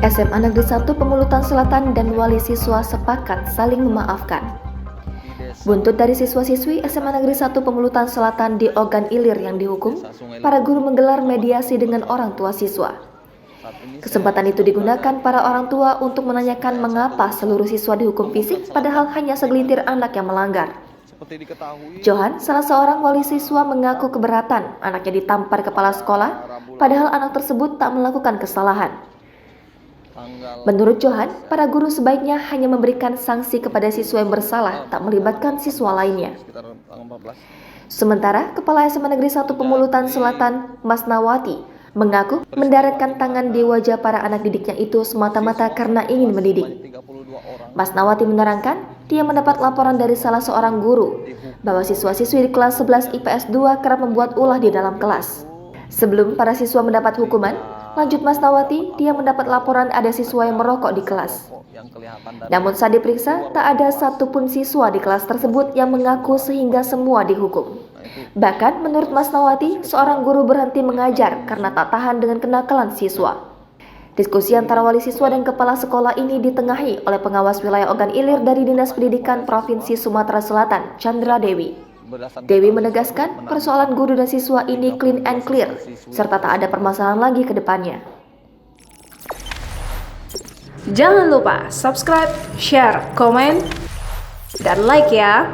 SMA Negeri 1 Pemulutan Selatan dan wali siswa sepakat saling memaafkan. Buntut dari siswa-siswi SMA Negeri 1 Pemulutan Selatan di Ogan Ilir yang dihukum, para guru menggelar mediasi dengan orang tua siswa. Kesempatan itu digunakan para orang tua untuk menanyakan mengapa seluruh siswa dihukum fisik padahal hanya segelintir anak yang melanggar. Johan, salah seorang wali siswa, mengaku keberatan anaknya ditampar kepala sekolah, padahal anak tersebut tak melakukan kesalahan. Menurut Johan, para guru sebaiknya hanya memberikan sanksi kepada siswa yang bersalah, tak melibatkan siswa lainnya. Sementara, Kepala SMA Negeri 1 Pemulutan Selatan, Mas Nawati, mengaku mendaratkan tangan di wajah para anak didiknya itu semata-mata karena ingin mendidik. Mas Nawati menerangkan, dia mendapat laporan dari salah seorang guru bahwa siswa-siswi di kelas 11 IPS 2 kerap membuat ulah di dalam kelas. Sebelum para siswa mendapat hukuman, lanjut Mas Nawati, dia mendapat laporan ada siswa yang merokok di kelas. Namun saat diperiksa, tak ada satupun siswa di kelas tersebut yang mengaku sehingga semua dihukum. Bahkan menurut Mas Nawati, seorang guru berhenti mengajar karena tak tahan dengan kenakalan siswa. Diskusi antara wali siswa dan kepala sekolah ini ditengahi oleh pengawas wilayah Ogan Ilir dari Dinas Pendidikan Provinsi Sumatera Selatan, Chandra Dewi. Dewi menegaskan persoalan guru dan siswa ini clean and clear, serta tak ada permasalahan lagi ke depannya. Jangan lupa subscribe, share, komen, dan like ya!